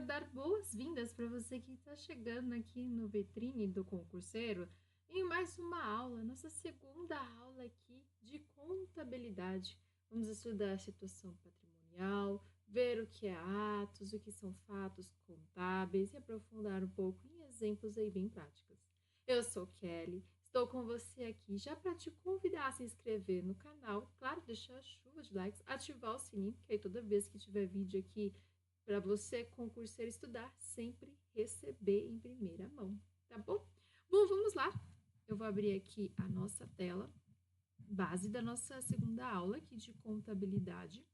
quero dar boas-vindas para você que está chegando aqui no Vitrine do Concurseiro em mais uma aula, nossa segunda aula aqui de contabilidade. Vamos estudar a situação patrimonial, ver o que é atos, o que são fatos contábeis e aprofundar um pouco em exemplos aí bem práticos. Eu sou Kelly, estou com você aqui já para te convidar a se inscrever no canal, claro, deixar a chuva de likes, ativar o sininho, que aí toda vez que tiver vídeo aqui para você, concurseiro, estudar, sempre receber em primeira mão, tá bom? Bom, vamos lá. Eu vou abrir aqui a nossa tela, base da nossa segunda aula aqui de contabilidade.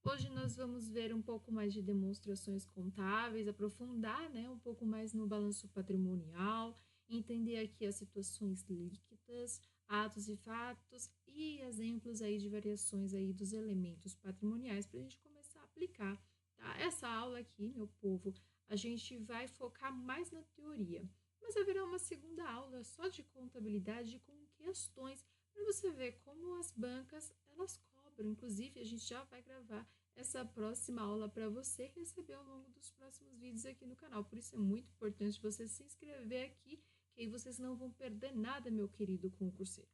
Hoje nós vamos ver um pouco mais de demonstrações contábeis, aprofundar, né, um pouco mais no balanço patrimonial, entender aqui as situações líquidas, atos e fatos e exemplos aí de variações aí dos elementos patrimoniais para a gente começar a aplicar. Tá? Essa aula aqui, meu povo, a gente vai focar mais na teoria, mas haverá uma segunda aula só de contabilidade com questões para você ver como as bancas elas cobram. Inclusive, a gente já vai gravar essa próxima aula para você receber ao longo dos próximos vídeos aqui no canal. Por isso é muito importante você se inscrever aqui, que aí vocês não vão perder nada, meu querido concurseiro.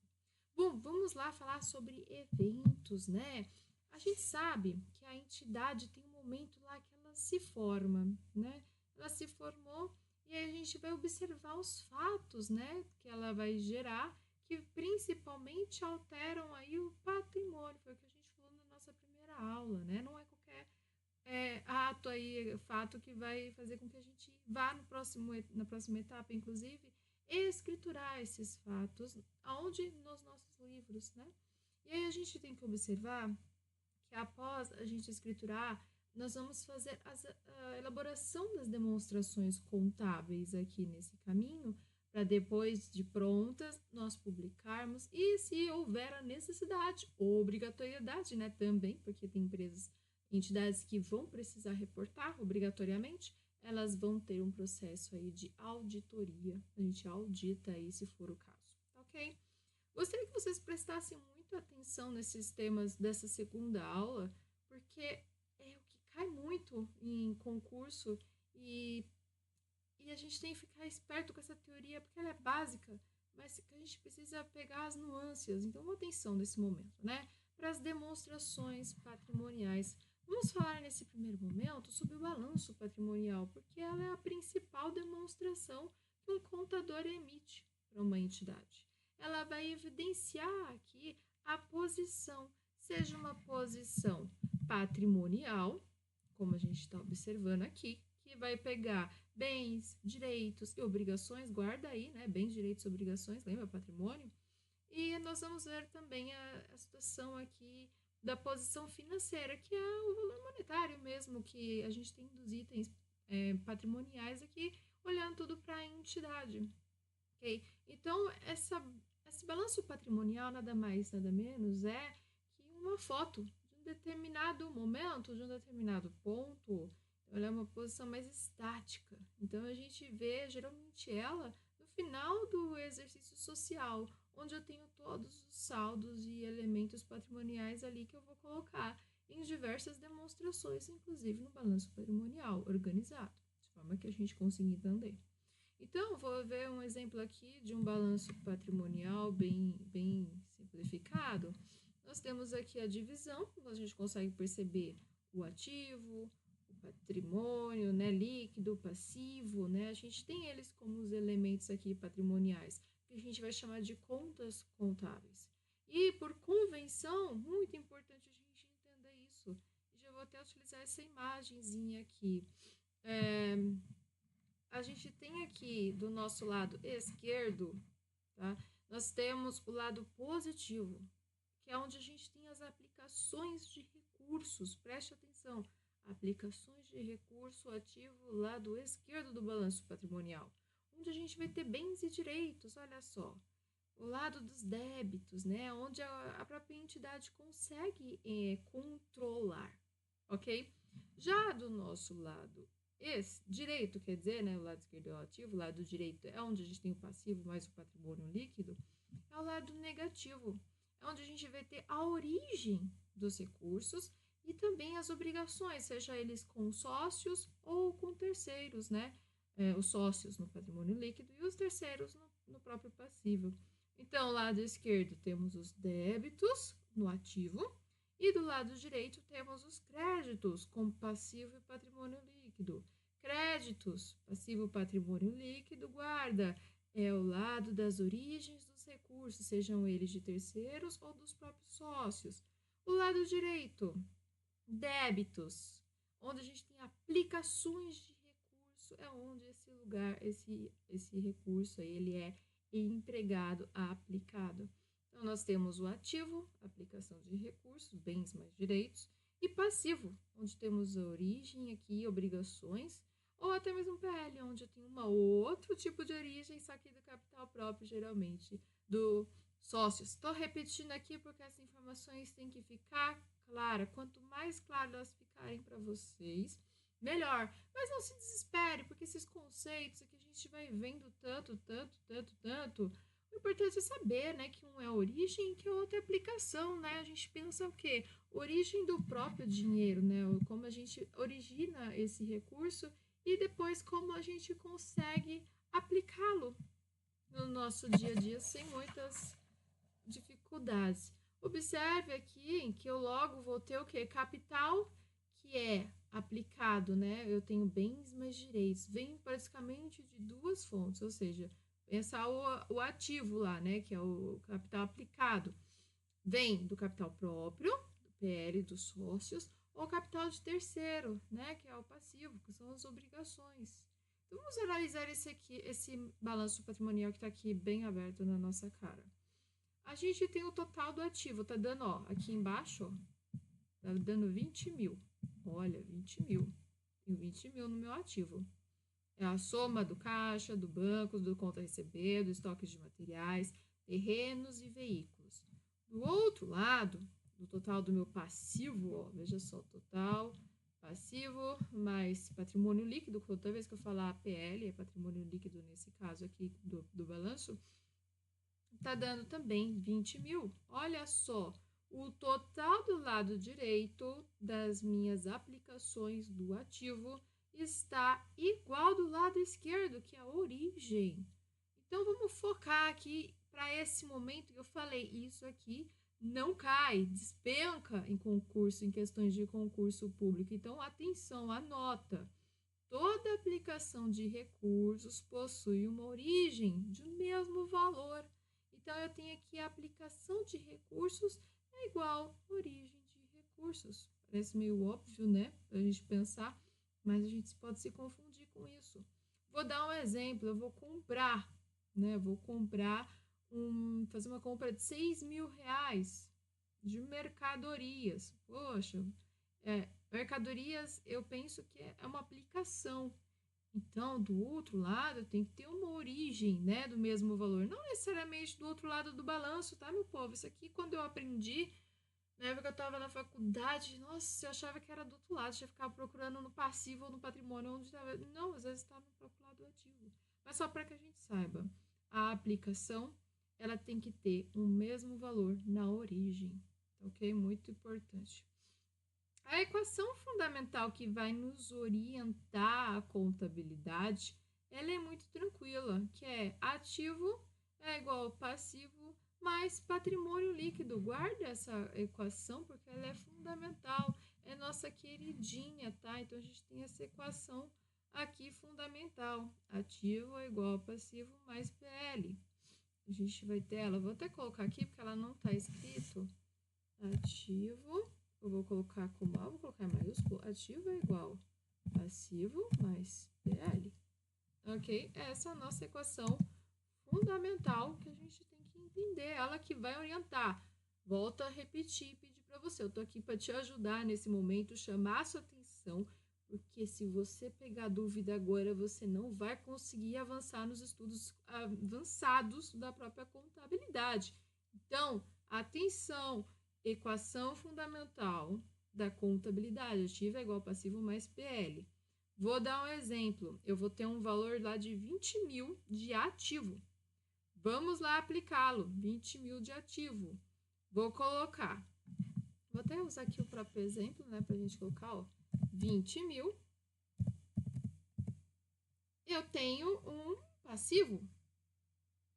Bom, vamos lá falar sobre eventos, né? A gente sabe que a entidade tem um momento lá que ela se forma, né? Ela se formou e aí a gente vai observar os fatos, né? Que ela vai gerar, que principalmente alteram aí o patrimônio. Foi o que a gente falou na nossa primeira aula, né? Não é qualquer ato aí, fato que vai fazer com que a gente vá na próxima etapa, inclusive, escriturar esses fatos, aonde nos nossos livros, né? E aí a gente tem que observar que após a gente escriturar, nós vamos fazer a elaboração das demonstrações contábeis aqui nesse caminho, para depois de prontas, nós publicarmos, e se houver a necessidade, ou obrigatoriedade, né, também, porque tem empresas, entidades que vão precisar reportar obrigatoriamente, elas vão ter um processo aí de auditoria, a gente audita aí se for o caso, tá ok? Gostaria que vocês prestassem muita atenção nesses temas dessa segunda aula, porque é o que cai muito em concurso e a gente tem que ficar esperto com essa teoria, porque ela é básica, mas a gente precisa pegar as nuances. Então, atenção nesse momento, né? Para as demonstrações patrimoniais. Vamos falar nesse primeiro momento sobre o balanço patrimonial, porque ela é a principal demonstração que um contador emite para uma entidade. Ela vai evidenciar aqui a posição, seja uma posição patrimonial, como a gente está observando aqui, que vai pegar bens, direitos e obrigações, guarda aí, né? Bens, direitos e obrigações, lembra? Patrimônio. E nós vamos ver também a situação aqui da posição financeira, que é o valor monetário mesmo, que a gente tem dos itens patrimoniais aqui, olhando tudo para a entidade. Ok? Então, esse balanço patrimonial nada mais, nada menos é que uma foto de um determinado momento, de um determinado ponto. Ela é uma posição mais estática. Então, a gente vê geralmente ela no final do exercício social, onde eu tenho todos os saldos e elementos patrimoniais ali que eu vou colocar em diversas demonstrações, inclusive no balanço patrimonial organizado, de forma que a gente consiga entender. Então, vou ver um exemplo aqui de um balanço patrimonial bem simplificado. Nós temos aqui a divisão, a gente consegue perceber o ativo, o patrimônio, né, líquido, passivo, né? A gente tem eles como os elementos aqui patrimoniais, que a gente vai chamar de contas contábeis. E por convenção, muito importante a gente entender isso. Já vou até utilizar essa imagenzinha aqui. A gente tem aqui do nosso lado esquerdo, tá? Nós temos o lado positivo, que é onde a gente tem as aplicações de recursos. Preste atenção, aplicações de recurso ativo, lado esquerdo do balanço patrimonial, onde a gente vai ter bens e direitos, olha só. O lado dos débitos, né? Onde a própria entidade consegue controlar, ok? Já do nosso lado direito, quer dizer, né, o lado esquerdo é o ativo, o lado direito é onde a gente tem o passivo mais o patrimônio líquido, é o lado negativo, é onde a gente vai ter a origem dos recursos e também as obrigações, seja eles com sócios ou com terceiros, né? Os sócios no patrimônio líquido e os terceiros no próprio passivo. Então, lado esquerdo temos os débitos no ativo e do lado direito temos os créditos, como passivo e patrimônio líquido. Créditos, passivo, patrimônio líquido, guarda, é o lado das origens dos recursos, sejam eles de terceiros ou dos próprios sócios. O lado direito, débitos, onde a gente tem aplicações de recurso, é onde esse lugar, esse recurso aí, ele é empregado, aplicado. Então, nós temos o ativo, aplicação de recursos, bens mais direitos, e passivo, onde temos a origem aqui, obrigações, ou até mesmo PL, onde eu tenho outro tipo de origem, só que do capital próprio, geralmente, do sócios. Estou repetindo aqui porque essas informações têm que ficar claras. Quanto mais claras elas ficarem para vocês, melhor. Mas não se desespere, porque esses conceitos que a gente vai vendo tanto, o importante é saber, né, que um é origem e que o outro é aplicação, né? A gente pensa o quê? Origem do próprio dinheiro, né? Como a gente origina esse recurso e depois como a gente consegue aplicá-lo no nosso dia a dia sem muitas dificuldades. Observe aqui que eu logo vou ter o quê? Capital, que é aplicado, né? Eu tenho bens mais direitos. Vem praticamente de duas fontes, ou seja, pensar o ativo lá, né? Que é o capital aplicado. Vem do capital próprio, do PL dos sócios, ou capital de terceiro, né? Que é o passivo, que são as obrigações. Então, vamos analisar esse balanço patrimonial que está aqui bem aberto na nossa cara. A gente tem o total do ativo, tá dando, ó, aqui embaixo, ó, tá dando 20 mil. Olha, 20 mil. Tenho 20 mil no meu ativo. É a soma do caixa, do banco, do conta a receber, do estoque de materiais, terrenos e veículos. Do outro lado, do total do meu passivo, ó, veja só, total passivo mais patrimônio líquido, toda vez que eu falar PL, é patrimônio líquido nesse caso aqui do balanço, tá dando também 20 mil. Olha só, o total do lado direito das minhas aplicações do ativo está igual do lado esquerdo, que é a origem. Então, vamos focar aqui para esse momento que eu falei. Isso aqui não cai, despenca em concurso, em questões de concurso público. Então, atenção, anota. Toda aplicação de recursos possui uma origem de um mesmo valor. Então, eu tenho aqui a aplicação de recursos é igual origem de recursos. Parece meio óbvio, né? Para a gente pensar, mas a gente pode se confundir com isso. Vou dar um exemplo, eu vou comprar, né? Vou comprar, fazer uma compra de 6 mil reais de mercadorias. Poxa, mercadorias eu penso que é uma aplicação. Então, do outro lado, tem que ter uma origem, né, do mesmo valor. Não necessariamente do outro lado do balanço, tá, meu povo? Isso aqui, quando eu aprendi, na época que eu estava na faculdade, nossa, eu achava que era do outro lado. Eu ficava procurando no passivo ou no patrimônio, onde estava. Não, às vezes está no próprio lado do ativo. Mas só para que a gente saiba, a aplicação, ela tem que ter o mesmo valor na origem, ok? Muito importante. A equação fundamental que vai nos orientar a contabilidade, ela é muito tranquila, que é ativo é igual passivo mais patrimônio líquido. Guarda essa equação porque ela é fundamental, é nossa queridinha, tá? Então, a gente tem essa equação aqui fundamental. Ativo é igual passivo mais PL. A gente vai ter ela, vou até colocar aqui porque ela não está escrito. Ativo... Eu vou colocar como A, vou colocar em maiúsculo, ativo é igual passivo mais PL. Ok? Essa é a nossa equação fundamental que a gente tem que entender, ela que vai orientar. Volto a repetir e pedir para você, eu tô aqui para te ajudar nesse momento, chamar a sua atenção, porque se você pegar dúvida agora, você não vai conseguir avançar nos estudos avançados da própria contabilidade. Então, atenção! Equação fundamental da contabilidade, ativo é igual passivo mais PL. Vou dar um exemplo, eu vou ter um valor lá de 20 mil de ativo. Vamos lá aplicá-lo, 20 mil de ativo. Vou Vou até usar aqui o próprio exemplo, né, para a gente colocar, ó, 20 mil. Eu tenho um passivo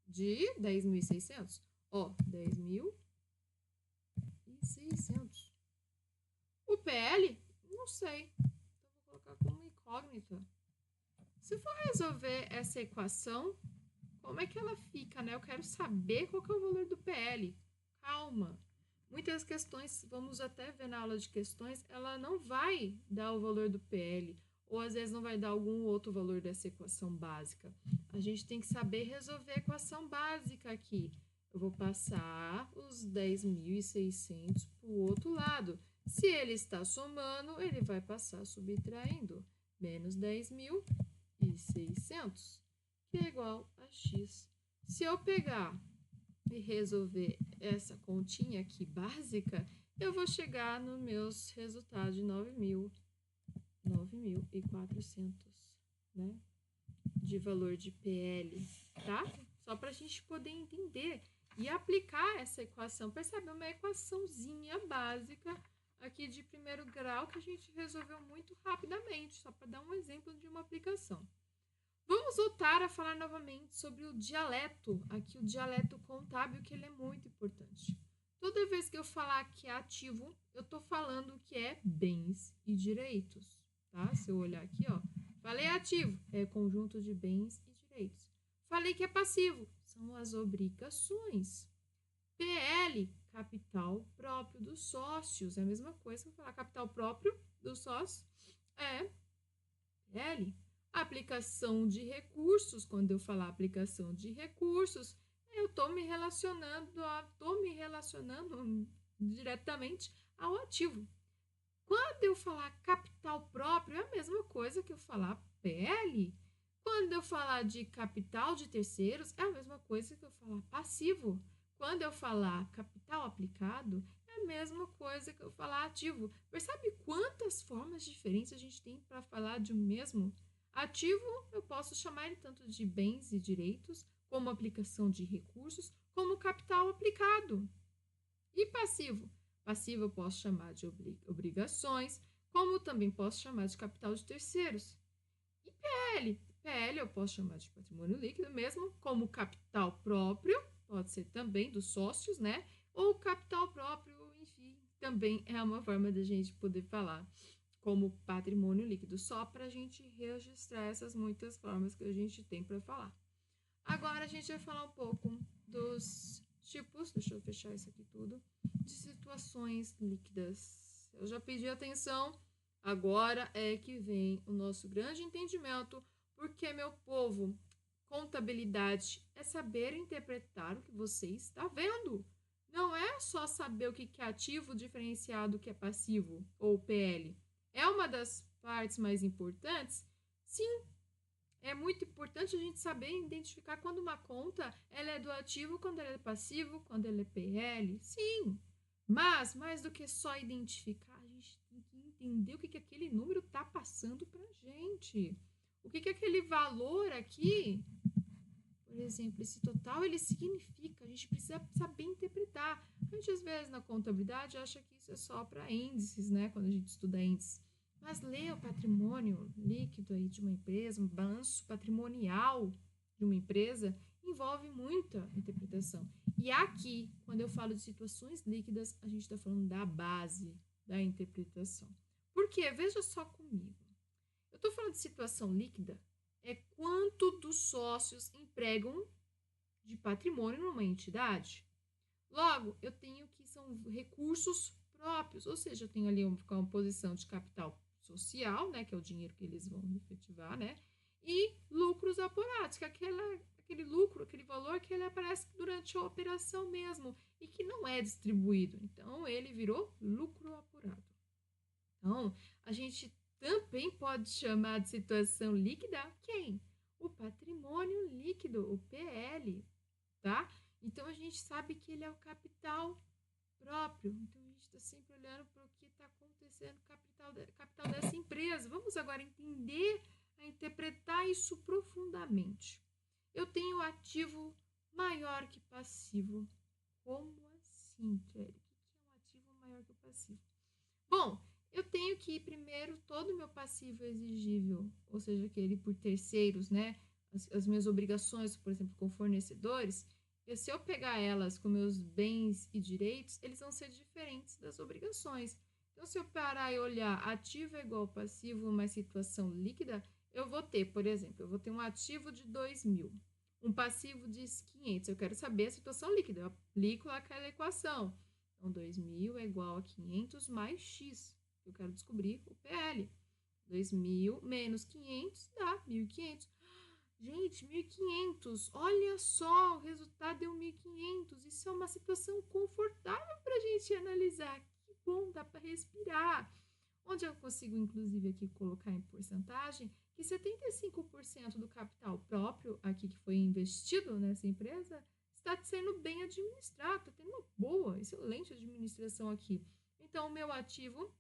de 10.600. Ó, 10.600. O PL, não sei. Então, vou colocar como incógnita. Se for resolver essa equação, como é que ela fica, né? Eu quero saber qual que é o valor do PL. Calma. Muitas questões, vamos até ver na aula de questões, ela não vai dar o valor do PL, ou às vezes não vai dar algum outro valor dessa equação básica. A gente tem que saber resolver a equação básica aqui. Eu vou passar os 10.600 para o outro lado. Se ele está somando, ele vai passar subtraindo. Menos 10.600, que é igual a x. Se eu pegar e resolver essa continha aqui básica, eu vou chegar nos meus resultados de 9.400, né? De valor de PL, tá? Só para a gente poder entender e aplicar essa equação. Percebe? É uma equaçãozinha básica aqui de primeiro grau que a gente resolveu muito rapidamente, só para dar um exemplo de uma aplicação. Vamos voltar a falar novamente sobre o dialeto, aqui o dialeto contábil, que ele é muito importante. Toda vez que eu falar que é ativo, eu estou falando que é bens e direitos, tá? Se eu olhar aqui, ó, falei ativo, é conjunto de bens e direitos. Falei que é passivo, são as obrigações. PL, capital próprio dos sócios, é a mesma coisa que eu falar capital próprio dos sócios, é PL. Aplicação de recursos, quando eu falar aplicação de recursos, eu estou me relacionando diretamente ao ativo. Quando eu falar capital próprio, é a mesma coisa que eu falar PL. Quando eu falar de capital de terceiros, é a mesma coisa que eu falar passivo. Quando eu falar capital aplicado, é a mesma coisa que eu falar ativo. Percebe quantas formas diferentes a gente tem para falar de um mesmo ativo? Eu posso chamar ele tanto de bens e direitos, como aplicação de recursos, como capital aplicado. E passivo? Passivo eu posso chamar de obrigações, como também posso chamar de capital de terceiros. E PL? PL eu posso chamar de patrimônio líquido mesmo, como capital próprio, pode ser também dos sócios, né? Ou capital próprio, enfim, também é uma forma da gente poder falar como patrimônio líquido, só para a gente registrar essas muitas formas que a gente tem para falar. Agora a gente vai falar um pouco dos tipos, deixa eu fechar isso aqui tudo, de situações líquidas. Eu já pedi atenção, agora é que vem o nosso grande entendimento, porque, meu povo, contabilidade é saber interpretar o que você está vendo. Não é só saber o que é ativo diferenciado do que é passivo, ou PL. É uma das partes mais importantes? Sim, é muito importante a gente saber identificar quando uma conta ela é do ativo, quando ela é passivo, quando ela é PL. Sim, mas mais do que só identificar, a gente tem que entender o que aquele número está passando para a gente. O que aquele valor aqui, por exemplo, esse total, ele significa. A gente precisa saber interpretar. A gente, às vezes, na contabilidade, acha que isso é só para índices, né? Quando a gente estuda índices. Mas ler o patrimônio líquido aí de uma empresa, um balanço patrimonial de uma empresa, envolve muita interpretação. E aqui, quando eu falo de situações líquidas, a gente está falando da base da interpretação. Por quê? Veja só comigo. Eu estou falando de situação líquida, é quanto dos sócios empregam de patrimônio numa entidade. Logo, eu tenho que são recursos próprios, ou seja, eu tenho ali uma composição de capital social, né, que é o dinheiro que eles vão efetivar, né, e lucros apurados, que é aquele lucro, aquele valor que ele aparece durante a operação mesmo e que não é distribuído. Então, ele virou lucro apurado. Então, a gente também pode chamar de situação líquida quem? O patrimônio líquido, o PL, tá? Então, a gente sabe que ele é o capital próprio. Então, a gente está sempre olhando para o que está acontecendo no capital dessa empresa. Vamos agora entender, interpretar isso profundamente. Eu tenho ativo maior que passivo. Como assim, Kelly? O que é um ativo maior maior que o passivo. Bom, eu tenho que primeiro todo o meu passivo exigível, ou seja, aquele por terceiros, né? As minhas obrigações, por exemplo, com fornecedores, se eu pegar elas com meus bens e direitos, eles vão ser diferentes das obrigações. Então, se eu parar e olhar ativo é igual passivo, uma situação líquida, eu vou ter, por exemplo, eu vou ter um ativo de 2.000, um passivo de 500. Eu quero saber a situação líquida, eu aplico aquela equação. Então, 2.000 é igual a 500 mais x. Eu quero descobrir o PL. 2.000 menos 500 dá 1.500. Gente, 1.500. Olha só, o resultado deu 1.500. Isso é uma situação confortável para a gente analisar. Que bom, dá para respirar. Onde eu consigo, inclusive, aqui colocar em porcentagem que 75% do capital próprio aqui que foi investido nessa empresa está sendo bem administrado, está tendo uma boa, excelente administração aqui. Então, o meu ativo,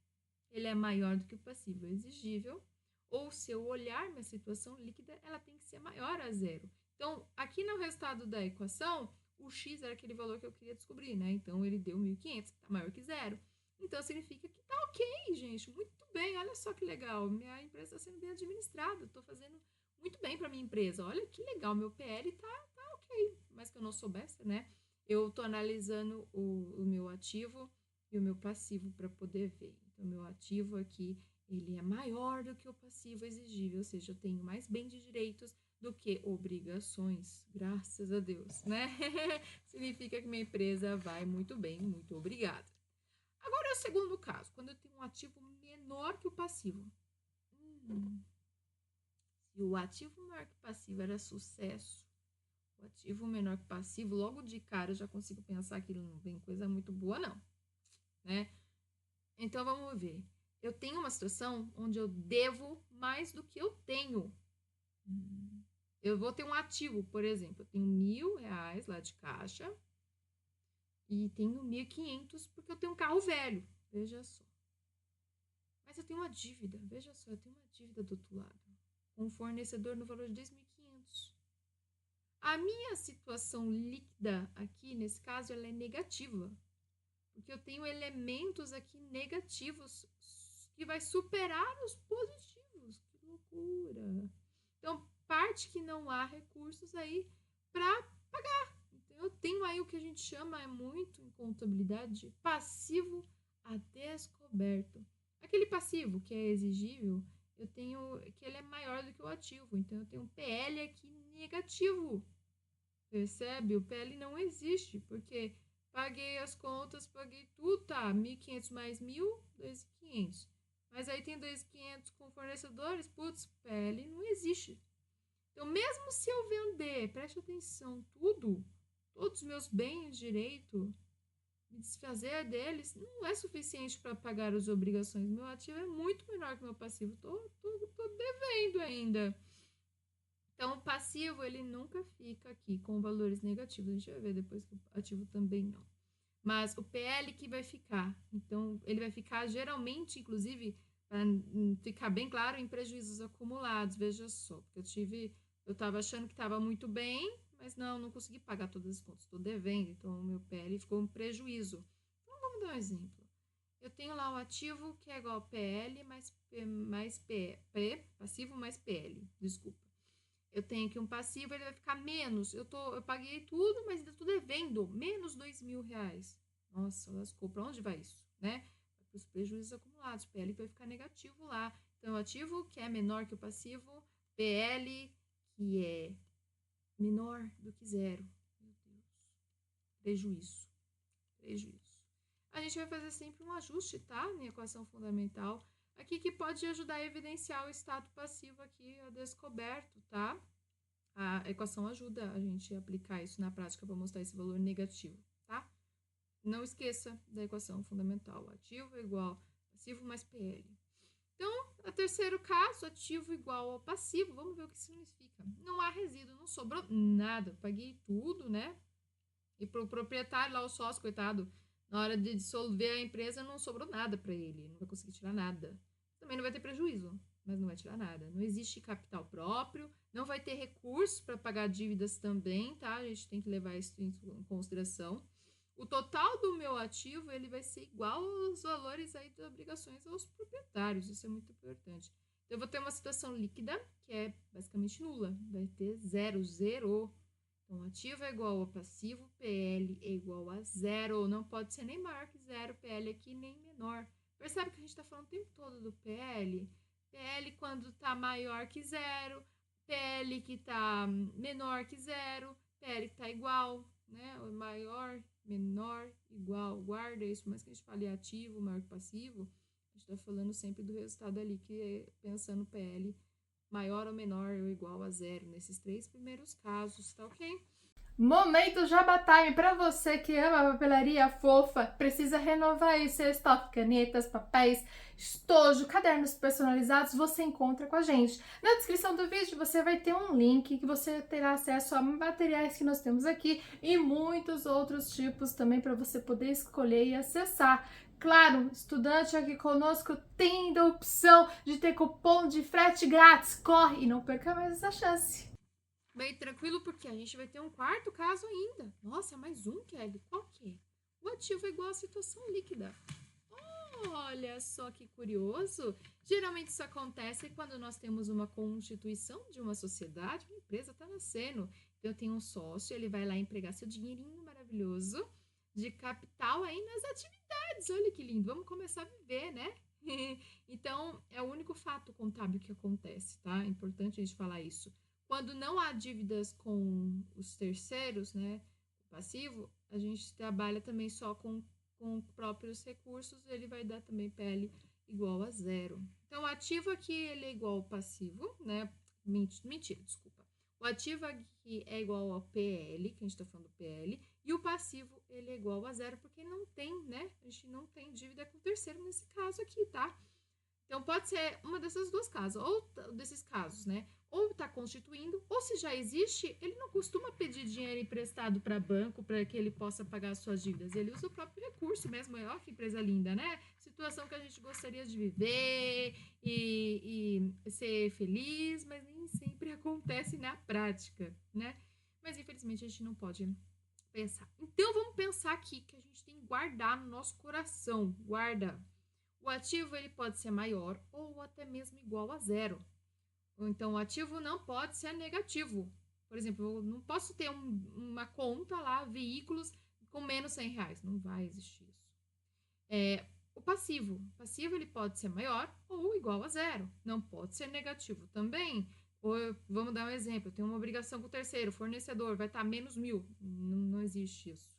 ele é maior do que o passivo exigível, ou se eu olhar minha situação líquida, ela tem que ser maior a zero. Então, aqui no resultado da equação, o x era aquele valor que eu queria descobrir, né? Então, ele deu 1.500, está maior que zero. Então, significa que tá ok, gente, muito bem, olha só que legal, minha empresa está sendo bem administrada, estou fazendo muito bem para minha empresa, olha que legal, meu PL tá ok, mas que eu não soubesse, né? Eu estou analisando o meu ativo e o meu passivo para poder ver. Então, o meu ativo aqui, ele é maior do que o passivo exigível, ou seja, eu tenho mais bem de direitos do que obrigações, graças a Deus, né? Significa que minha empresa vai muito bem, muito obrigada. Agora é o segundo caso, quando eu tenho um ativo menor que o passivo. Se o ativo maior que o passivo era sucesso, o ativo menor que o passivo, logo de cara eu já consigo pensar que não vem coisa muito boa, não, né? Então, vamos ver. Eu tenho uma situação onde eu devo mais do que eu tenho. Eu vou ter um ativo, por exemplo, eu tenho R$1.000 lá de caixa e tenho 1.500 porque eu tenho um carro velho, veja só. Mas eu tenho uma dívida, veja só, eu tenho uma dívida do outro lado, com um fornecedor no valor de 2.500. A minha situação líquida aqui, nesse caso, ela é negativa, porque eu tenho elementos aqui negativos que vai superar os positivos. Que loucura! Então, parte que não há recursos aí para pagar. Então, eu tenho aí o que a gente chama muito em contabilidade de passivo a descoberto. Aquele passivo que é exigível, eu tenho que ele é maior do que o ativo. Então, eu tenho um PL aqui negativo. Percebe? O PL não existe, porque paguei as contas, paguei tudo, tá? 1.500 mais 1.000, 2.500. Mas aí tem 2.500 com fornecedores, putz, PL não existe. Então, mesmo se eu vender, preste atenção, todos os meus bens, direito, me desfazer deles, não é suficiente para pagar as obrigações. Meu ativo é muito menor que meu passivo. Tô devendo ainda. Então, o passivo, ele nunca fica aqui com valores negativos. A gente vai ver depois que o ativo também não. Mas o PL que vai ficar. Então, ele vai ficar geralmente, inclusive, para ficar bem claro, em prejuízos acumulados. Veja só, porque eu estava achando que estava muito bem, mas não consegui pagar todas as contas. Estou devendo, então o meu PL ficou em prejuízo. Então, vamos dar um exemplo. Eu tenho lá o ativo que é igual a PL mais passivo mais PL, desculpa. Eu tenho aqui um passivo, ele vai ficar menos. Eu paguei tudo, mas ainda estou devendo menos R$2.000. Nossa, lascou. Para onde vai isso, né? Para os prejuízos acumulados. PL vai ficar negativo lá. Então, o ativo que é menor que o passivo, PL que é menor do que zero. Meu Deus. Prejuízo. A gente vai fazer sempre um ajuste, tá? Na equação fundamental. Aqui que pode ajudar a evidenciar o estado passivo aqui a descoberto, tá? A equação ajuda a gente a aplicar isso na prática para mostrar esse valor negativo, tá? Não esqueça da equação fundamental. Ativo igual passivo mais PL. Então, o terceiro caso, ativo igual ao passivo. Vamos ver o que significa. Não há resíduo, não sobrou nada. Paguei tudo, né? E para o proprietário lá, o sócio, coitado, na hora de dissolver a empresa, não sobrou nada para ele. Não vai conseguir tirar nada. Também não vai ter prejuízo, mas não vai tirar nada. Não existe capital próprio, não vai ter recursos para pagar dívidas também, tá? A gente tem que levar isso em consideração. O total do meu ativo, ele vai ser igual aos valores aí das obrigações aos proprietários. Isso é muito importante. Então, eu vou ter uma situação líquida, que é basicamente nula. Vai ter zero, zero. Então, ativo é igual a passivo, PL é igual a zero. Não pode ser nem maior que zero, PL aqui, nem menor. Percebe que a gente está falando o tempo todo do PL? PL quando está maior que zero, PL que está menor que zero, PL que está igual, né? O maior, menor, igual. Guarda isso, mas que a gente fale ativo, maior que passivo, a gente está falando sempre do resultado ali, que é pensando PL maior ou menor ou igual a zero, nesses 3 primeiros casos, tá ok? Momento Jabá Time para você que ama papelaria fofa, precisa renovar aí seu estoque, canetas, papéis, estojo, cadernos personalizados, você encontra com a gente. Na descrição do vídeo você vai ter um link que você terá acesso a materiais que nós temos aqui e muitos outros tipos também para você poder escolher e acessar. Claro, estudante aqui conosco tem a opção de ter cupom de frete grátis. Corre e não perca mais essa chance. Bem tranquilo, porque a gente vai ter um quarto caso ainda. Nossa, mais um, Kelly? Qual que é? O ativo é igual à situação líquida. Olha só que curioso. Geralmente isso acontece quando nós temos uma constituição de uma sociedade, uma empresa está nascendo. Então, eu tenho um sócio, ele vai lá empregar seu dinheirinho maravilhoso de capital aí nas atividades. Olha que lindo. Vamos começar a viver, né? Então, é o único fato contábil que acontece, tá? É importante a gente falar isso. Quando não há dívidas com os terceiros, né? O passivo, a gente trabalha também só com próprios recursos, ele vai dar também PL igual a zero. Então, o ativo aqui ele é igual ao passivo, né? Mentira, desculpa. O ativo aqui é igual ao PL, que a gente está falando do PL, e o passivo ele é igual a zero, porque não tem, né? A gente não tem dívida com o terceiro nesse caso aqui, tá? Então, pode ser uma dessas duas casas, ou desses casos, né? Ou está constituindo, ou se já existe, ele não costuma pedir dinheiro emprestado para banco para que ele possa pagar as suas dívidas. Ele usa o próprio recurso mesmo. Olha que empresa linda, né? Situação que a gente gostaria de viver e ser feliz, mas nem sempre acontece na prática, né? Mas infelizmente a gente não pode pensar. Então vamos pensar aqui que a gente tem que guardar no nosso coração. Guarda. O ativo ele pode ser maior ou até mesmo igual a zero. Ou então, o ativo não pode ser negativo. Por exemplo, eu não posso ter uma conta lá, veículos, com menos R$ 100. Não vai existir isso. O passivo. O passivo ele pode ser maior ou igual a zero. Não pode ser negativo também. Ou vamos dar um exemplo. Eu tenho uma obrigação com o terceiro, fornecedor, vai estar menos 1.000. Não existe isso.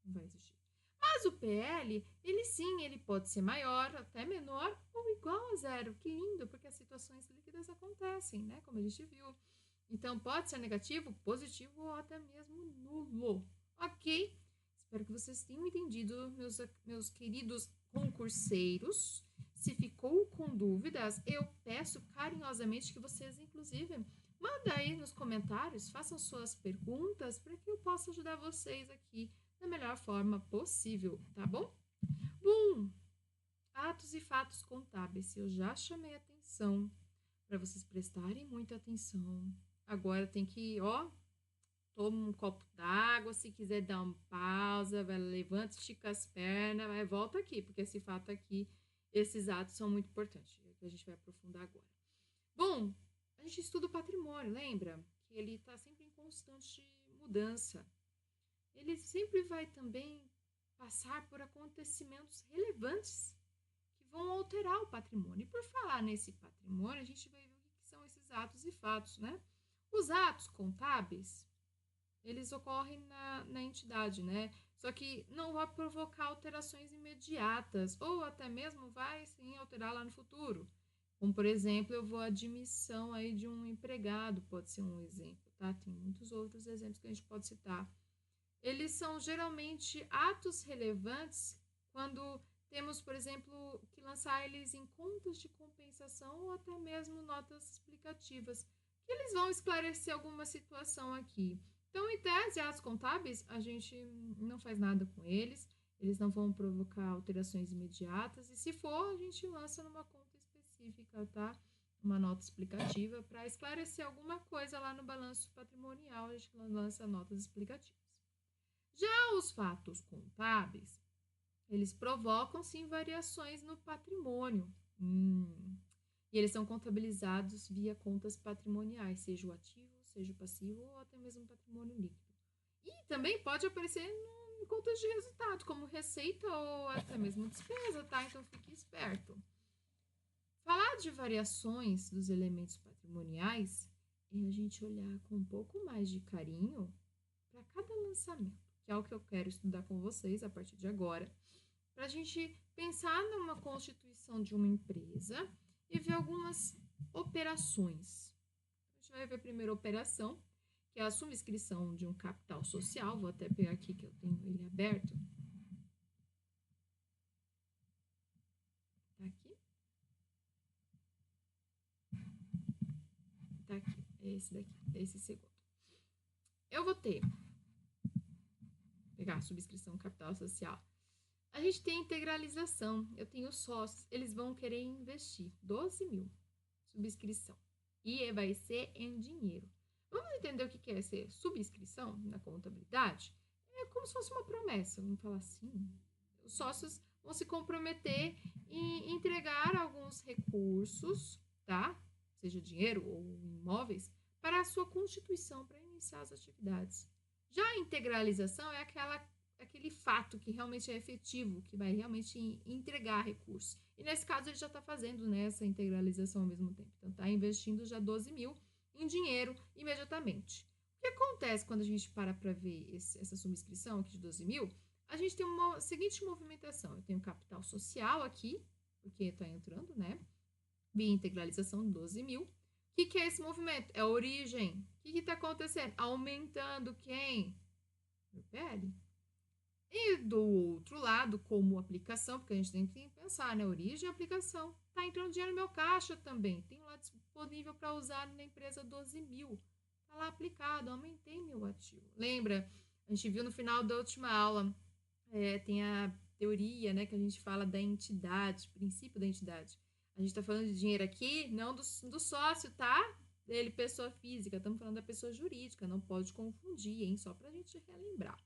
Não vai existir. Mas o PL, ele sim, ele pode ser maior, até menor ou igual a zero. Que lindo, porque as situações líquidas acontecem, né? Como a gente viu. Então, pode ser negativo, positivo ou até mesmo nulo. Ok? Espero que vocês tenham entendido, meus queridos concurseiros. Se ficou com dúvidas, eu peço carinhosamente que vocês, inclusive, mandem aí nos comentários, façam suas perguntas para que eu possa ajudar vocês aqui da melhor forma possível, tá bom? Bom, atos e fatos contábeis, eu já chamei atenção para vocês prestarem muita atenção. Agora tem que, ó, toma um copo d'água, se quiser dar uma pausa, vai, levanta, estica as pernas, vai, volta aqui, porque esse fato aqui, esses atos são muito importantes, que a gente vai aprofundar agora. Bom, a gente estuda o patrimônio, lembra? Que ele está sempre em constante mudança. Ele sempre vai também passar por acontecimentos relevantes que vão alterar o patrimônio. E por falar nesse patrimônio, a gente vai ver o que são esses atos e fatos, né? Os atos contábeis, eles ocorrem na entidade, né? Só que não vai provocar alterações imediatas, ou até mesmo vai sim alterar lá no futuro. Como, por exemplo, eu vou à admissão aí de um empregado, pode ser um exemplo, tá? Tem muitos outros exemplos que a gente pode citar. Eles são geralmente atos relevantes quando temos, por exemplo, que lançar eles em contas de compensação ou até mesmo notas explicativas, que eles vão esclarecer alguma situação aqui. Então, em tese, atos contábeis, a gente não faz nada com eles, eles não vão provocar alterações imediatas, e se for, a gente lança numa conta específica, tá? Uma nota explicativa para esclarecer alguma coisa lá no balanço patrimonial, a gente lança notas explicativas. Já os fatos contábeis, eles provocam, sim, variações no patrimônio. E eles são contabilizados via contas patrimoniais, seja o ativo, seja o passivo ou até mesmo o patrimônio líquido. E também pode aparecer em contas de resultado, como receita ou até mesmo despesa, tá? Então fique esperto. Falar de variações dos elementos patrimoniais é a gente olhar com um pouco mais de carinho para cada lançamento, que é o que eu quero estudar com vocês a partir de agora, para a gente pensar numa constituição de uma empresa e ver algumas operações. A gente vai ver a primeira operação, que é a subscrição de um capital social. Vou até pegar aqui que eu tenho ele aberto. Tá aqui. Tá aqui. É esse daqui. É esse segundo. Eu vou pegar a subscrição capital social. A gente tem a integralização. Eu tenho sócios. Eles vão querer investir 12 mil. Subscrição. E vai ser em dinheiro. Vamos entender o que é ser subscrição na contabilidade? É como se fosse uma promessa. Vamos falar assim. Os sócios vão se comprometer em entregar alguns recursos, tá? Seja dinheiro ou imóveis, para a sua constituição, para iniciar as atividades. Já a integralização é aquele fato que realmente é efetivo, que vai realmente entregar recursos. E nesse caso ele já está fazendo, né, essa integralização ao mesmo tempo. Então está investindo já 12 mil em dinheiro imediatamente. O que acontece quando a gente para ver essa subscrição aqui de 12 mil? A gente tem uma seguinte movimentação. Eu tenho capital social aqui, porque está entrando, né? Via integralização, 12 mil. O que é esse movimento? É a origem. O que está acontecendo? Aumentando quem? O PL. E do outro lado, como aplicação, porque a gente tem que pensar, né? Origem e aplicação. Está entrando dinheiro no meu caixa também. Tenho lá disponível para usar na empresa 12 mil. Está lá aplicado, aumentei meu ativo. Lembra? A gente viu no final da última aula, tem a teoria, né, que a gente fala da entidade, princípio da entidade. A gente está falando de dinheiro aqui, não do sócio, tá? Dele, pessoa física. Estamos falando da pessoa jurídica. Não pode confundir, hein? Só para a gente relembrar.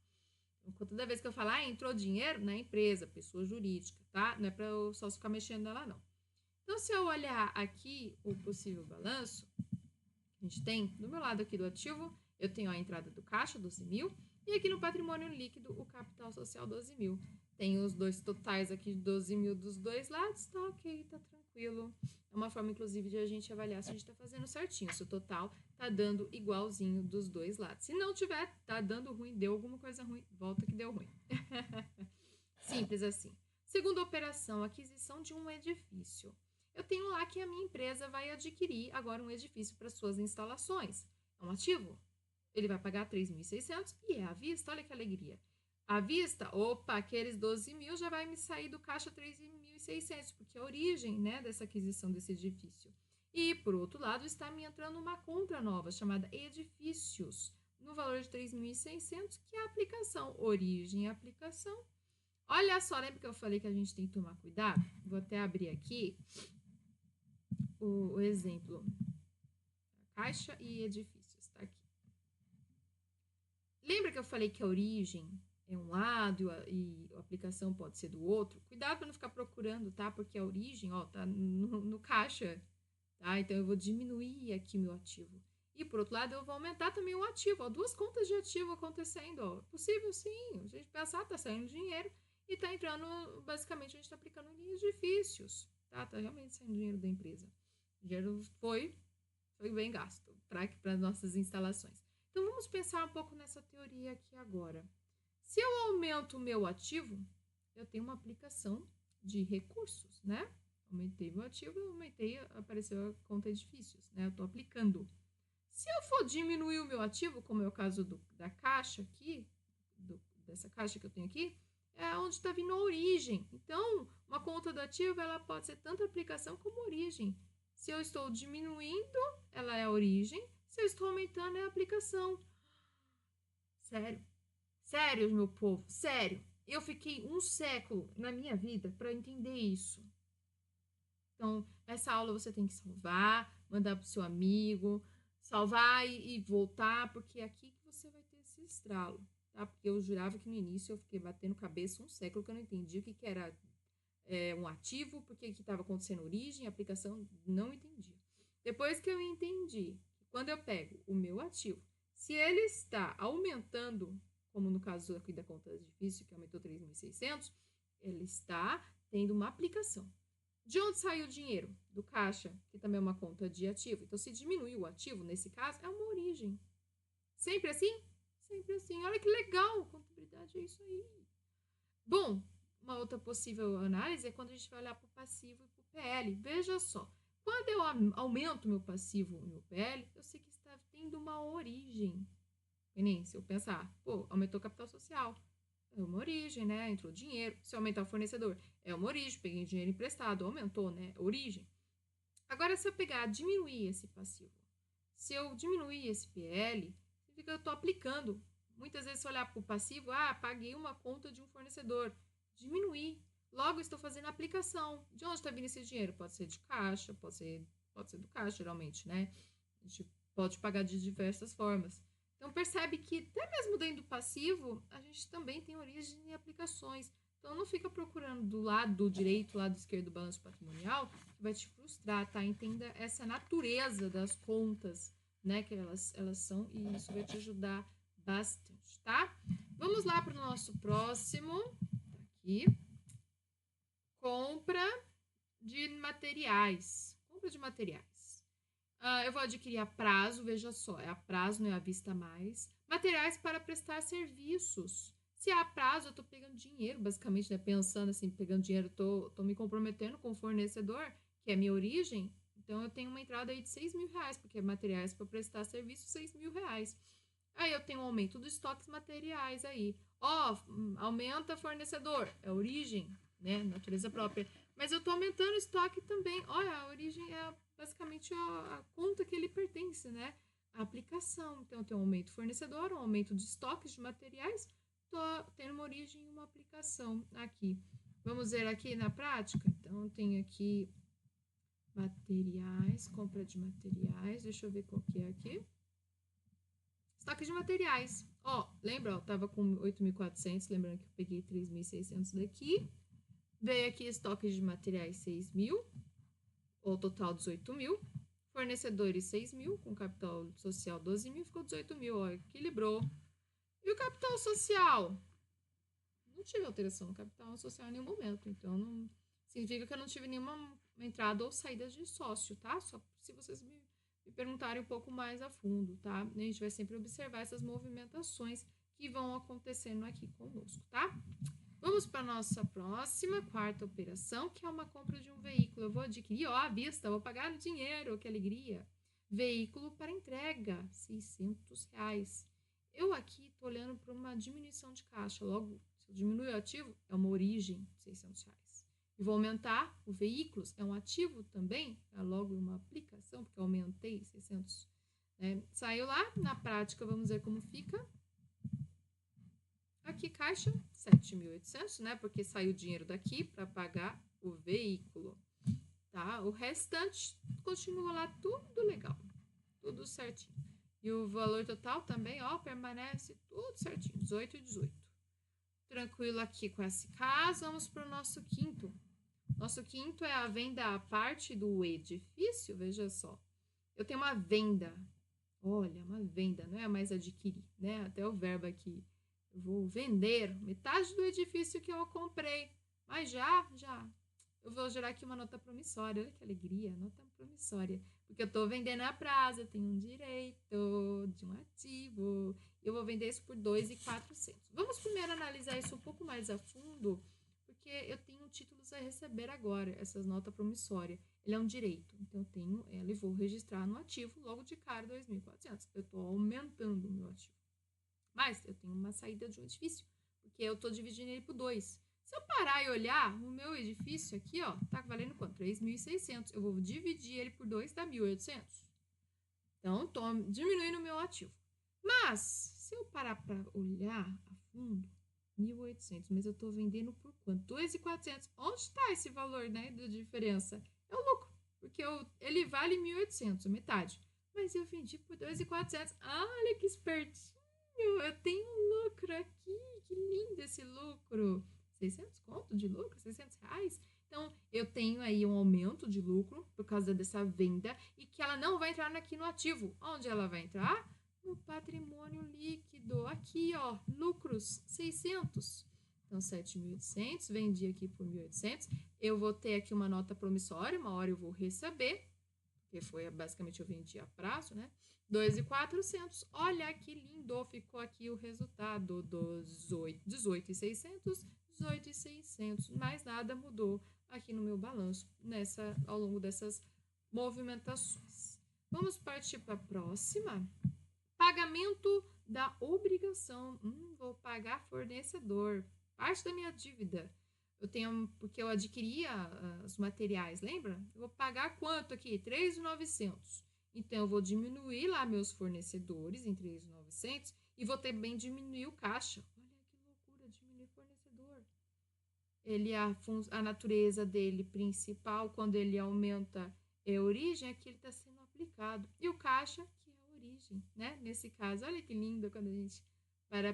Então, toda vez que eu falar, entrou dinheiro na empresa, pessoa jurídica, tá? Não é para o sócio ficar mexendo nela, não. Então, se eu olhar aqui o possível balanço, a gente tem, do meu lado aqui do ativo, eu tenho a entrada do caixa, 12 mil, e aqui no patrimônio líquido, o capital social, 12 mil. Tem os dois totais aqui de 12 mil dos dois lados, tá ok, tá tranquilo. É uma forma, inclusive, de a gente avaliar se a gente tá fazendo certinho, se o total tá dando igualzinho dos dois lados. Se não tiver, tá dando ruim, deu alguma coisa ruim, volta que deu ruim. Simples assim. Segunda operação, aquisição de um edifício. Eu tenho lá que a minha empresa vai adquirir agora um edifício para suas instalações. É um ativo? Ele vai pagar 3.600 e é à vista, olha que alegria. À vista, opa, aqueles 12 mil já vai me sair do caixa 3.600, porque é a origem, né, dessa aquisição desse edifício. E, por outro lado, está me entrando uma conta nova, chamada edifícios, no valor de 3.600, que é a aplicação. Origem e aplicação. Olha só, lembra que eu falei que a gente tem que tomar cuidado? Vou até abrir aqui o exemplo. Caixa e edifícios, tá aqui. Lembra que eu falei que a origem é um lado e a aplicação pode ser do outro? Cuidado para não ficar procurando, tá? Porque a origem, ó, tá no caixa, tá? Então eu vou diminuir aqui meu ativo. E por outro lado, eu vou aumentar também o ativo, ó. Duas contas de ativo acontecendo, ó. Possível sim, a gente pensar, tá saindo dinheiro e tá entrando, basicamente, a gente tá aplicando em edifícios, tá? Tá realmente saindo dinheiro da empresa. O dinheiro foi bem gasto para as nossas instalações. Então, vamos pensar um pouco nessa teoria aqui agora. Se eu aumento o meu ativo, eu tenho uma aplicação de recursos, né? Aumentei meu ativo, apareceu a conta edifícios, né? Eu estou aplicando. Se eu for diminuir o meu ativo, como é o caso da caixa aqui, dessa caixa que eu tenho aqui, é onde está vindo a origem. Então, uma conta do ativo, ela pode ser tanto aplicação como origem. Se eu estou diminuindo, ela é a origem. Se eu estou aumentando, é a aplicação. Sério. Sério, meu povo. Sério. Eu fiquei um século na minha vida para entender isso. Então, essa aula você tem que salvar, mandar para o seu amigo, salvar e voltar, porque é aqui que você vai ter esse estralo. tá? Porque eu jurava que no início eu fiquei batendo cabeça um século que eu não entendi o que era um ativo, por que estava acontecendo origem, aplicação, não entendi. Depois que eu entendi, quando eu pego o meu ativo, se ele está aumentando, como no caso aqui da conta difícil, que aumentou 3.600, ele está tendo uma aplicação. De onde saiu o dinheiro? Do caixa, que também é uma conta de ativo. Então, se diminui o ativo, nesse caso, é uma origem. Sempre assim? Sempre assim. Olha que legal, contabilidade é isso aí. Bom, uma outra possível análise é quando a gente vai olhar para o passivo e para o PL. Veja só, quando eu aumento meu passivo e meu PL, eu sei que está tendo uma origem. E nem se eu pensar, pô, aumentou o capital social. É uma origem, né? Entrou dinheiro. Se aumentar o fornecedor, é uma origem. Peguei dinheiro emprestado, aumentou, né? Origem. Agora, se eu diminuir esse passivo, se eu diminuir esse PL, significa que eu estou aplicando. Muitas vezes, se olhar para o passivo, paguei uma conta de um fornecedor. Diminuir. Logo, estou fazendo a aplicação. De onde está vindo esse dinheiro? Pode ser de caixa, pode ser do caixa, geralmente, né? A gente pode pagar de diversas formas. Então, percebe que até mesmo dentro do passivo, a gente também tem origem e aplicações. Então, não fica procurando do lado direito, lado esquerdo do balanço patrimonial, que vai te frustrar, tá? Entenda essa natureza das contas, né? Que elas são, e isso vai te ajudar bastante, tá? Vamos lá para o nosso próximo. Aqui. Compra de materiais. Compra de materiais. Eu vou adquirir a prazo, veja só, é a prazo, não é a vista mais. Materiais para prestar serviços. Se é a prazo, eu estou pegando dinheiro, basicamente, né? Pensando assim, pegando dinheiro, estou me comprometendo com o fornecedor, que é a minha origem. Então, eu tenho uma entrada aí de R$6.000, porque é materiais para prestar serviço, R$6.000. Aí, eu tenho um aumento dos estoques materiais aí. Aumenta fornecedor, é origem, né? Natureza própria. Mas eu estou aumentando o estoque também. Olha, a origem é basicamente a conta que ele pertence, né? A aplicação. Então, eu tenho um aumento fornecedor, um aumento de estoques de materiais. Estou tendo uma origem e uma aplicação aqui. Vamos ver aqui na prática? Então, eu tenho aqui materiais, compra de materiais. Deixa eu ver qual que é aqui. Estoque de materiais. Lembra? Eu tava com 8.400, lembrando que eu peguei 3.600 daqui. Veio aqui estoque de materiais 6.000, ou total 18.000. Fornecedores 6.000, com capital social 12.000, ficou 18.000, equilibrou. E o capital social? Não tive alteração no capital social em nenhum momento, então não significa que eu não tive nenhuma entrada ou saída de sócio, tá? Só se vocês me perguntarem um pouco mais a fundo, tá? A gente vai sempre observar essas movimentações que vão acontecendo aqui conosco, tá? Vamos para a nossa próxima, quarta operação, que é uma compra de um veículo. Eu vou adquirir, à vista, vou pagar no dinheiro, que alegria. Veículo para entrega, R$600. Eu aqui estou olhando para uma diminuição de caixa. Logo, se eu diminuir o ativo, é uma origem, R$600. E vou aumentar o veículos, é um ativo também, é logo uma aplicação, porque eu aumentei 600. Né? Saiu lá, na prática, vamos ver como fica. Aqui, caixa, 7.800, né? Porque saiu o dinheiro daqui para pagar o veículo, tá? O restante continua lá tudo legal, tudo certinho. E o valor total também, permanece tudo certinho, 18 e 18. Tranquilo aqui com esse caso, vamos para o nosso quinto. Nosso quinto é a venda à parte do edifício, veja só. Eu tenho uma venda, olha, uma venda, não é mais adquirir, né? Até o verbo aqui. Eu vou vender metade do edifício que eu comprei. Mas já. Eu vou gerar aqui uma nota promissória. Olha que alegria, nota promissória. Porque eu estou vendendo a prazo, eu tenho um direito de um ativo. Eu vou vender isso por 2.400. Vamos primeiro analisar isso um pouco mais a fundo, porque eu tenho títulos a receber agora, essas notas promissórias. Ele é um direito, então eu tenho ela e vou registrar no ativo logo de cara 2.400. Eu estou aumentando o meu ativo. Mas eu tenho uma saída de um edifício, porque eu estou dividindo ele por 2. Se eu parar e olhar, o meu edifício aqui, tá valendo quanto? 3.600. Eu vou dividir ele por 2, dá 1.800. Então, estou diminuindo o meu ativo. Mas, se eu parar para olhar a fundo, 1.800, mas eu estou vendendo por quanto? 2.400. Onde está esse valor, né, da diferença? É o lucro, porque ele vale 1.800, metade. Mas eu vendi por 2.400. Olha que espertinho. eu tenho um lucro aqui, que lindo esse lucro. 600 conto de lucro, 600 reais. Então, eu tenho aí um aumento de lucro por causa dessa venda e que ela não vai entrar aqui no ativo. Onde ela vai entrar? No patrimônio líquido. Aqui, ó, lucros, 600. Então, 7.800, vendi aqui por 1.800. Eu vou ter aqui uma nota promissória, uma hora eu vou receber, porque foi basicamente eu vendi a prazo, né? 2.400. Olha que lindo, ficou aqui o resultado dos 18.600, 18.600. Mais nada mudou aqui no meu balanço ao longo dessas movimentações. Vamos partir para a próxima. Pagamento da obrigação. Vou pagar fornecedor. Parte da minha dívida. Eu tenho, porque eu adquiria os materiais, lembra? Eu vou pagar quanto aqui? 3.900. Então, eu vou diminuir lá meus fornecedores em 3.900 e vou também diminuir o caixa. Olha que loucura, diminuir fornecedor. A natureza dele principal, quando ele aumenta a origem, aqui ele está sendo aplicado. E o caixa, que é a origem, né? Nesse caso, olha que lindo quando a gente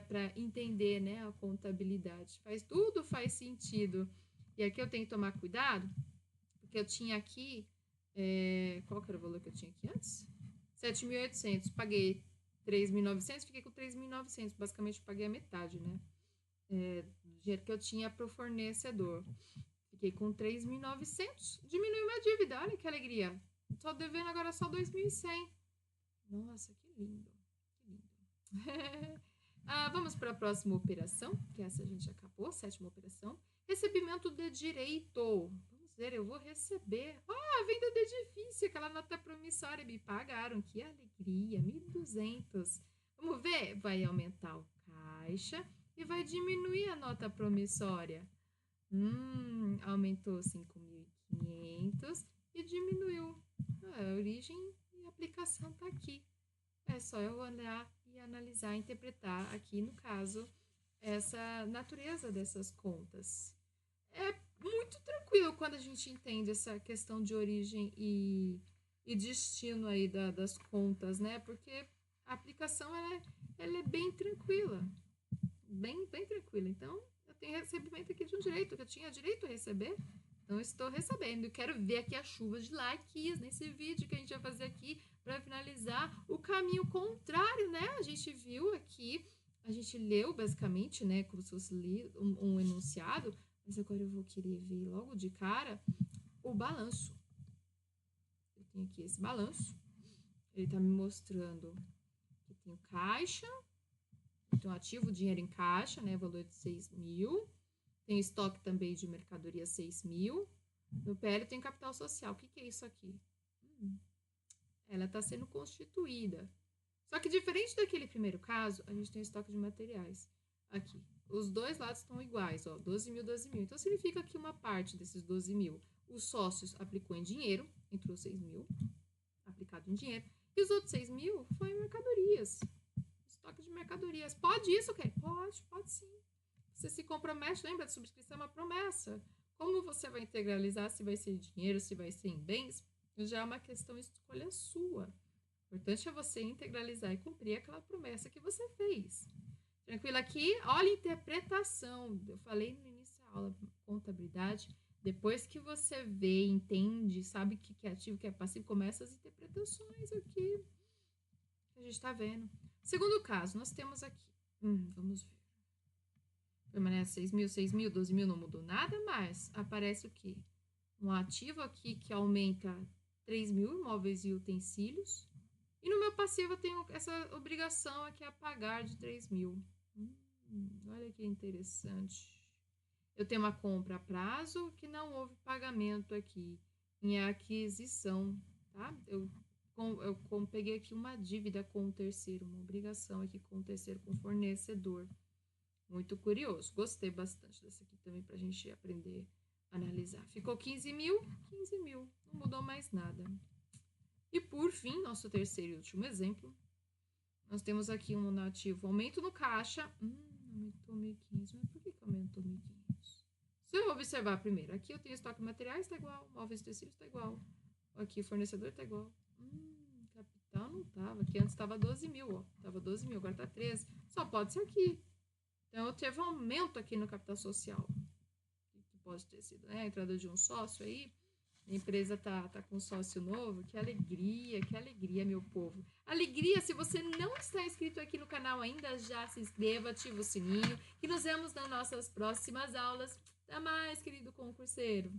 para entender, né, a contabilidade. Tudo faz sentido. E aqui eu tenho que tomar cuidado, porque eu tinha aqui, qual que era o valor que eu tinha aqui antes? 7.800, paguei 3.900, fiquei com 3.900, basicamente eu paguei a metade, né, do dinheiro que eu tinha para o fornecedor. Fiquei com 3.900, diminuiu minha dívida, olha que alegria. Estou devendo agora só 2.100. Nossa, que lindo, que lindo. Vamos para a próxima operação, que essa a gente acabou, 7ª operação. Recebimento de direito. Vamos ver, eu vou receber. Venda de edifício, aquela nota promissória, me pagaram. Que alegria, 1.200. Vamos ver, vai aumentar o caixa e vai diminuir a nota promissória. Aumentou 5.500 e diminuiu. A origem e a aplicação está aqui. É só eu olhar e analisar, interpretar aqui, no caso, essa natureza dessas contas. É muito tranquilo quando a gente entende essa questão de origem e destino aí das contas, né? Porque a aplicação, ela é bem tranquila. Bem tranquila. Então, eu tenho recebimento aqui de um direito, que eu tinha direito a receber. Então, eu estou recebendo. Eu quero ver aqui a chuva de likes nesse vídeo que a gente vai fazer aqui para finalizar o caminho contrário, né? A gente viu aqui, a gente leu basicamente, né? Como se fosse um enunciado, mas agora eu vou querer ver logo de cara o balanço. Eu tenho aqui esse balanço. Ele está me mostrando que tem o caixa, tem o ativo, dinheiro em caixa, né? Valor de 6.000. Tem estoque também de mercadoria 6.000. No PL tem capital social. O que é isso aqui? Ela está sendo constituída. Só que diferente daquele primeiro caso, a gente tem estoque de materiais. Aqui, os dois lados estão iguais, ó, 12.000, 12.000. Então, significa que uma parte desses 12.000, os sócios aplicou em dinheiro, entrou 6.000, aplicado em dinheiro. E os outros 6.000 foi em mercadorias. Estoque de mercadorias. Pode isso, Kay? Pode sim. Você se compromete, lembra? A subscrição é uma promessa. Como você vai integralizar, se vai ser em dinheiro, se vai ser em bens, já é uma questão de escolha sua. O importante é você integralizar e cumprir aquela promessa que você fez. Tranquilo aqui? Olha a interpretação. Eu falei no início da aula, contabilidade. Depois que você vê, entende, sabe o que é ativo, o que é passivo, começa as interpretações aqui que a gente está vendo. Segundo caso, nós temos aqui. Vamos ver. Permanece 6.000, 6.000, 12.000, não mudou nada mais. Aparece o quê? Um ativo aqui que aumenta 3.000 imóveis e utensílios. E no meu passivo eu tenho essa obrigação aqui a pagar de 3.000. Olha que interessante. Eu tenho uma compra a prazo que não houve pagamento aqui em aquisição, tá? Eu peguei aqui uma dívida com o terceiro, uma obrigação aqui com o terceiro, com o fornecedor. Muito curioso. Gostei bastante dessa aqui também para a gente aprender a analisar. Ficou 15.000, 15.000. Não mudou mais nada. E por fim, nosso terceiro e último exemplo, nós temos aqui um ativo, aumento no caixa. Aumentou 1.500. Mas por que aumentou 1.500? Se eu observar primeiro, aqui eu tenho estoque de materiais, está igual. Móveis e tecidos está igual. Aqui o fornecedor está igual. Capital não estava. Aqui antes estava 12.000, ó. Estava 12.000, agora está 13. só pode ser aqui. Então, eu teve um aumento aqui no capital social. Que pode ter sido, né? A entrada de um sócio aí. A empresa tá com um sócio novo. Que alegria, meu povo. Alegria, se você não está inscrito aqui no canal ainda, já se inscreva, ativa o sininho. E nos vemos nas nossas próximas aulas. Até mais, querido concurseiro.